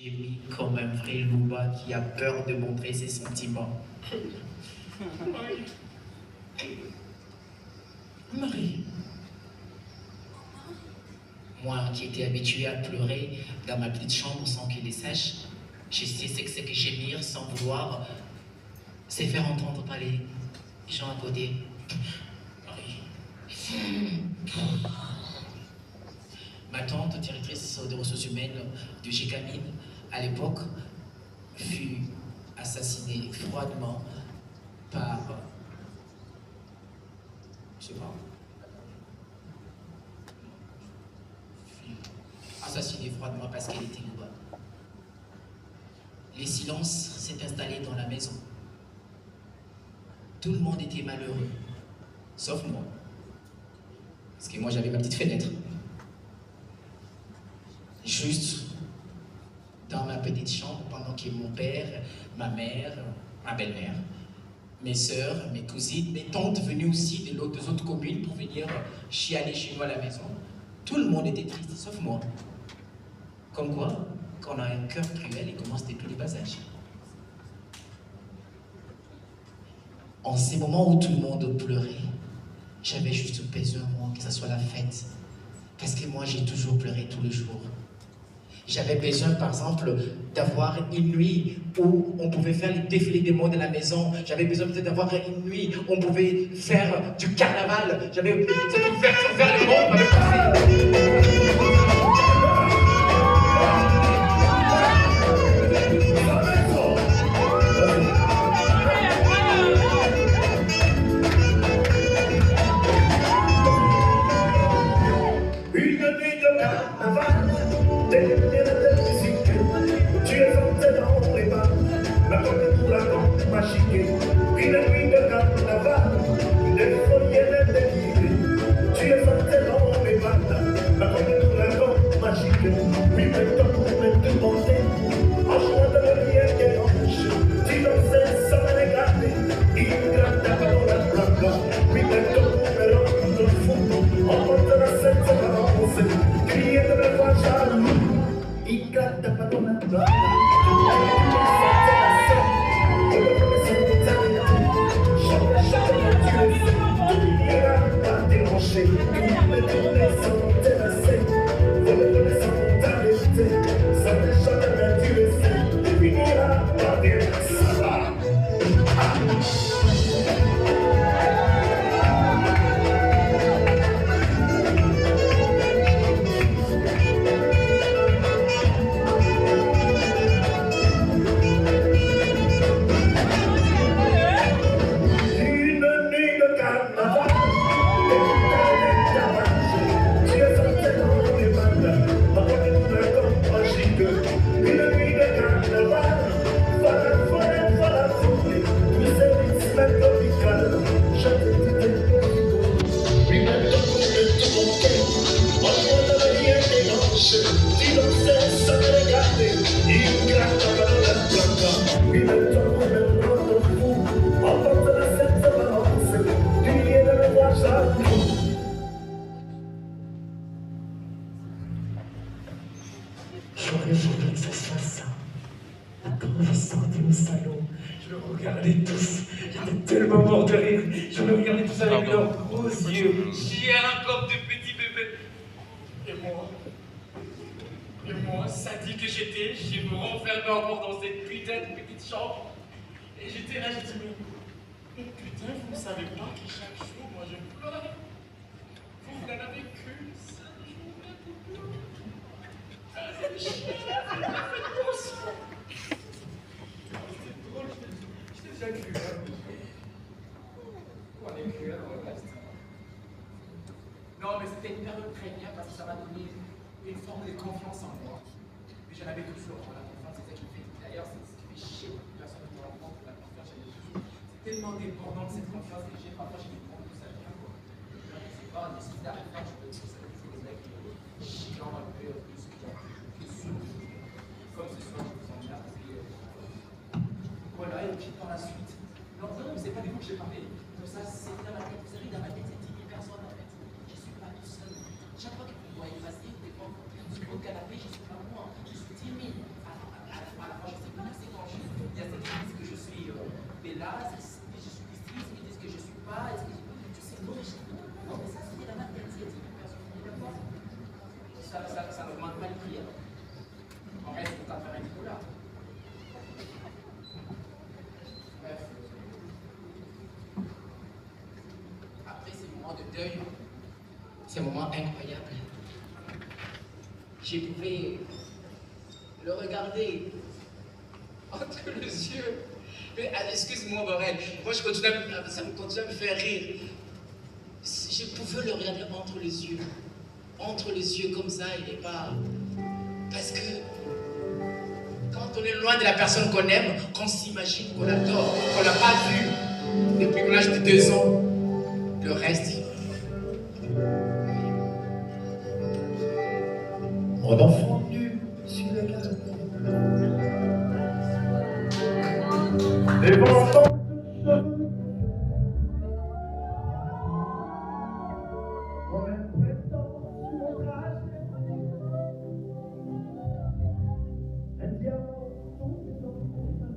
Gémit comme un vrai louba qui a peur de montrer ses sentiments. Marie, moi qui étais habitué à pleurer dans ma petite chambre sans qu'il les sache, je sais ce que c'est que gémir sans vouloir, c'est faire entendre par les gens à côté. Marie. Ma tante, directrice des ressources humaines du GICAMIN, à l'époque, fut assassinée froidement par, je sais pas, assassinée froidement parce qu'elle était louba. Les silences s'est installé dans la maison. Tout le monde était malheureux, sauf moi. Parce que moi j'avais ma petite fenêtre. Juste dans ma petite chambre pendant que mon père, ma mère, ma belle-mère, mes sœurs, mes cousines, mes tantes venues aussi des autres communes pour venir chialer chez nous à la maison. Tout le monde était triste, sauf moi. Comme quoi, quand on a un cœur cruel, il commence dès tous les bas âges. En ces moments où tout le monde pleurait, j'avais juste besoin, moi, que ça soit la fête. Parce que moi, j'ai toujours pleuré tous les jours. J'avais besoin, par exemple, d'avoir une nuit où on pouvait faire les défilés des mots de la maison. J'avais besoin peut-être d'avoir une nuit où on pouvait faire du carnaval. J'avais cette ouverture vers le monde. J'aurais voulu que ça soit ça. Quand je sortais au salon, je le regardais tous. J'étais tellement mort de rire. Je le regardais tous avec leurs gros yeux, chiens comme de petits bébés. Et moi, sadique que j'étais, j'ai me renfermé encore dans cette putain de petite chambre. Et j'étais là, j'ai dit, mais putain, vous ne savez pas que chaque jour, moi je pleure. Vous n'en avez qu'une seule journée pour pleurer. C'était drôle, je t'ai déjà cru. On est cru, alors on reste. Non, mais c'était une période très bien parce que ça m'a donné une forme de confiance en moi. Mais j'en avais toujours. La confiance, c'est ça qui fait. D'ailleurs, c'est ce qui fait chier beaucoup de personnes qui me rencontrent. La confiance, j'en ai toujours. C'est tellement dépendant de cette confiance que j'ai. Parfois, j'ai des problèmes de ça vient, quoi. C'est pas nécessaire d'arrêter, je peux dire ça. C'est des mecs qui chient un peu plus que sûr. Comme ce soir, je vous emmerde. Voilà, et puis par la suite. Non, c'est pas des mots que j'ai parlé. Tout ça, c'est dans ma tête. Vous savez, dans ma tête, c'est 10 000 personnes en fait. Je suis pas tout seul. Chaque fois que vous voyez passer, des fois, au canapé, je suis pas moi. Je suis timide. Alors, est là, est-ce qu'ils disent que je suis ici, est-ce qu'ils disent que je ne suis pas, est-ce que c'est l'origine. Non, mais ça, c'est dans ma tête, c'est une personne qui est d'accord. Ça n'augmente pas le prix. On reste au 90 $. Bref. Après ces moments de deuil, ces moments incroyables, j'ai pu le regarder entre les yeux. Mais excuse-moi, Borel, moi ça me continue à me faire rire. Je pouvais le regarder entre les yeux comme ça, il n'est pas. Parce que quand on est loin de la personne qu'on aime, qu'on s'imagine qu'on adore, qu'on n'a pas vu depuis l'âge de 2 ans, le reste. Mon enfant nu sur les canapés. Devant tant de cheveux. Comme un printemps sur mon trajet. Un diamant tombé dans mon sein.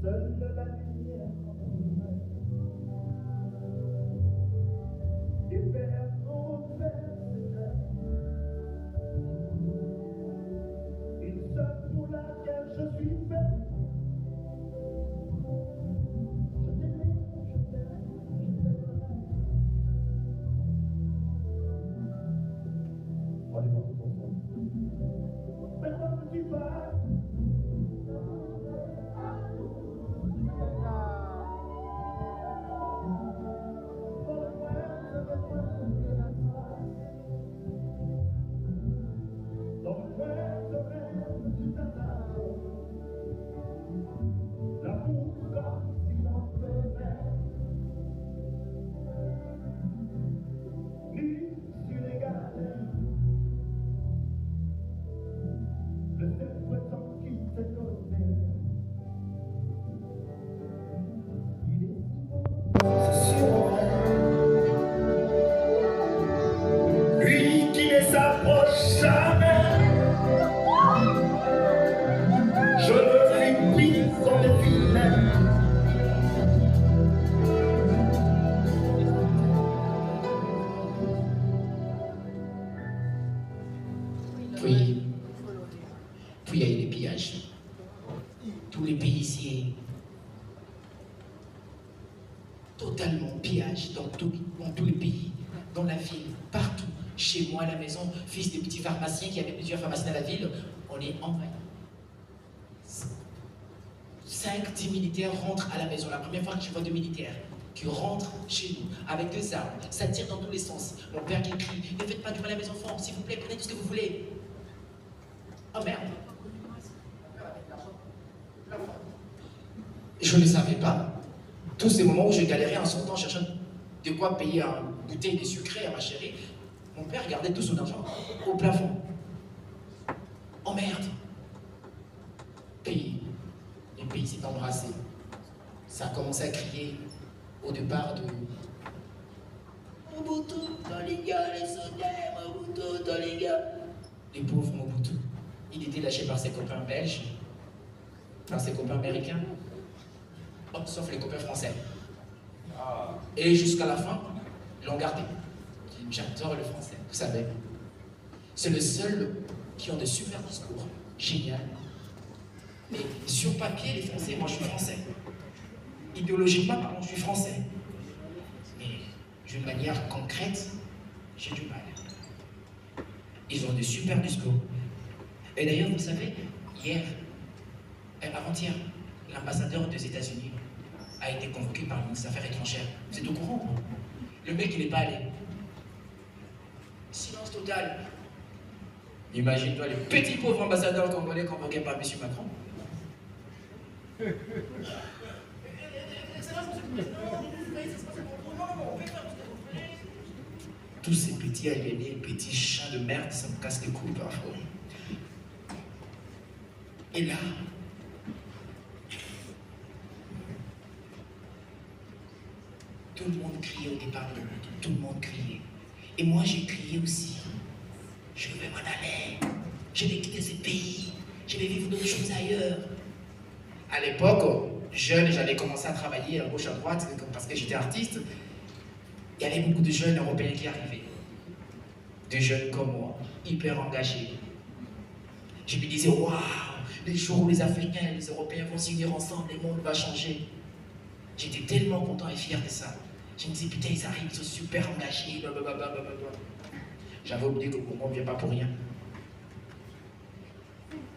Seule la lumière et vers mon père. Une seule pour laquelle je suis fait. Je t'aime, je t'aime, je t'aime. Allez, maintenant que tu vas. Lui qui ne s'approche jamais, je le fais pris dans le filet. Puis il y a eu les pillages. Tous les pays ici, totalement pillage dans tous les pays, dans la ville, partout. Chez moi, à la maison, fils de petits pharmaciens qui avaient plusieurs pharmacies dans la ville, on est envahi. 5-10 militaires rentrent à la maison. La première fois que je vois 2 militaires qui rentrent chez nous avec 2 armes, ça tire dans tous les sens. Mon père qui crie, ne faites pas du mal à mes enfants, s'il vous plaît, prenez tout ce que vous voulez. Oh merde. Je ne savais pas. Tous ces moments où je galérais en sortant, cherchant de quoi payer une bouteille de sucré à ma chérie, mon père gardait tout son argent au plafond. Oh merde. Le pays s'est embrassé. Ça a commencé à crier au départ de Mobutu dans les gars, les soldats, Mobutu dans les gars. Les pauvres Mobutu. Il était lâché par ses copains belges, par ses copains américains, sauf les copains français. Et jusqu'à la fin, ils l'ont gardé. J'adore le français, vous savez. C'est le seul qui ont de super discours. Génial. Mais sur papier, les Français, moi je suis français. Idéologiquement parlant, je suis français. Mais d'une manière concrète, j'ai du mal. Ils ont de super discours. Et d'ailleurs, vous savez, avant-hier, l'ambassadeur des États-Unis a été convoqué par le ministre des Affaires étrangères. Vous êtes au courant? Le mec, il n'est pas allé. Silence total. Imagine-toi les petits pauvres ambassadeurs congolais convoqués par M. Macron. Tous ces petits aliénés, petits chats de merde, ça me casse les couilles parfois. Et là, tout le monde criait au départ de l'autre, tout le monde criait. Et moi j'ai crié aussi. Je vais m'en aller, je vais quitter ce pays, je vais vivre d'autres choses ailleurs. À l'époque, jeune, j'avais commencé à travailler à gauche, à droite, parce que j'étais artiste. Il y avait beaucoup de jeunes européens qui arrivaient. De jeunes comme moi, hyper engagés. Je me disais, waouh, les jours où les Africains et les Européens vont s'unir ensemble, le monde va changer. J'étais tellement content et fier de ça. Je me disais, putain, ils arrivent, ils sont super engagés, blablabla. J'avais oublié que le Congo ne vient pas pour rien.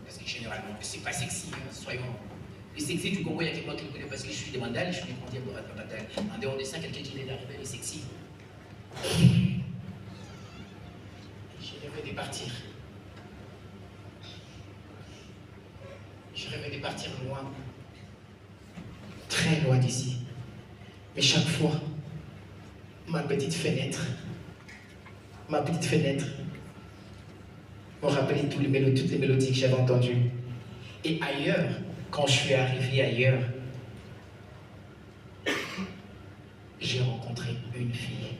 Parce que généralement, c'est pas sexy, hein, soyons. Le sexy du Congo, il y a quelqu'un qui le connaît parce que je suis de Mandal, je suis grandi à Mandal. En dehors de ça, quelqu'un qui est arrivé, il est sexy. Je rêvais de partir. Je rêvais de partir loin. Très loin d'ici. Mais chaque fois, ma petite fenêtre me rappelait toutes les mélodies que j'avais entendues. Et ailleurs, quand je suis arrivé ailleurs, j'ai rencontré une fille.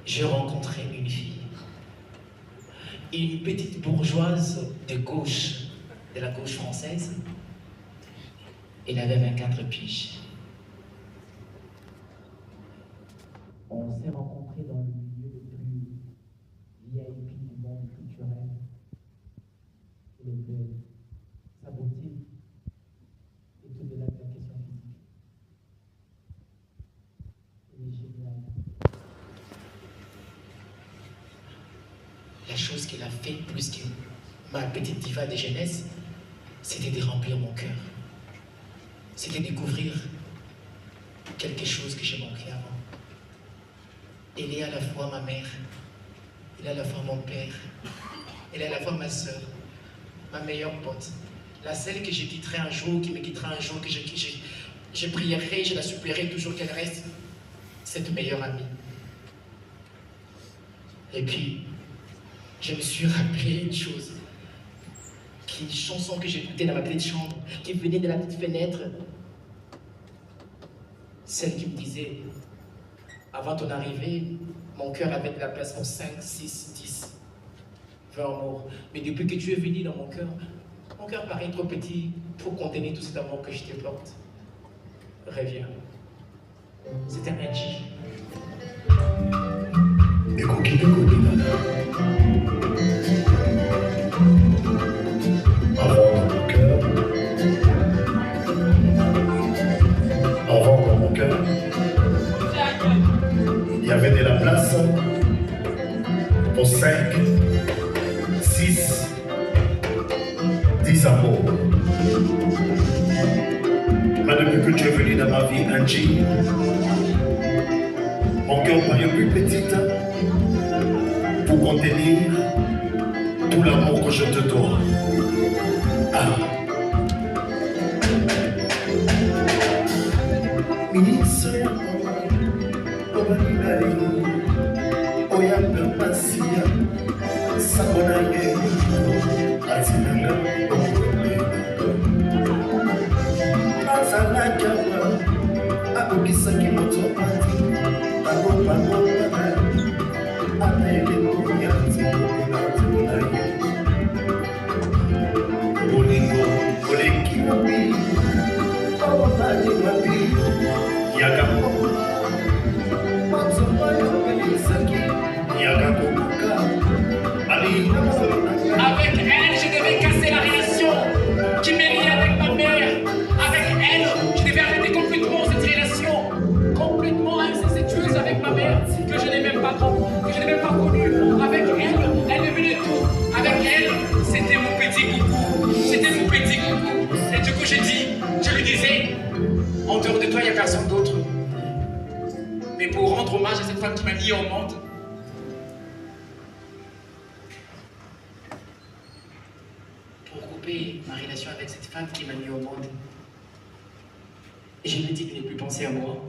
J'ai rencontré une fille. Une petite bourgeoise de gauche, de la gauche française. Elle avait 24 piges. On s'est rencontrés dans le milieu le plus VIP du monde culturel. Elle est belle, sa beauté est au-delà de la question physique. Elle est géniale. La chose qu'elle a fait plus que ma petite diva de jeunesse, c'était de remplir mon cœur. C'était découvrir quelque chose que j'ai manqué avant. Elle est à la fois ma mère, elle est à la fois mon père, elle est à la fois ma soeur, ma meilleure pote, la seule que je quitterai un jour, qui me quittera un jour, que je prierai, je la supplierai toujours qu'elle reste cette meilleure amie. Et puis, je me suis rappelé une chose, une chanson que j'écoutais dans ma petite chambre, qui venait de la petite fenêtre, celle qui me disait, avant ton arrivée, mon cœur avait de la place pour 5, 6, 10, 20 amours. Mais depuis que tu es venu dans mon cœur paraît trop petit pour contenir tout cet amour que je te porte. Reviens. C'était un Angie. Avant dans mon cœur, il y avait de la place pour 5, 6, 10 amours. Mais depuis que tu es venu dans ma vie, Angie, mon cœur paraît plus petit pour contenir tout l'amour que je te dois. Ah. Avec elle, je devais casser la relation qui m'est liée avec ma mère. Avec elle, je devais arrêter complètement cette relation complètement incestueuse avec ma mère, que je n'ai même pas connue. Avec elle, elle devenait tout. Avec elle, c'était mon petit coucou. C'était mon petit coucou. Et du coup, je lui disais, en dehors de toi, il n'y a personne d'autre. Mais pour rendre hommage à cette femme qui m'a mis au monde, ma relation avec cette femme qui m'a mis au monde. Et je lui ai dit de ne plus penser à moi,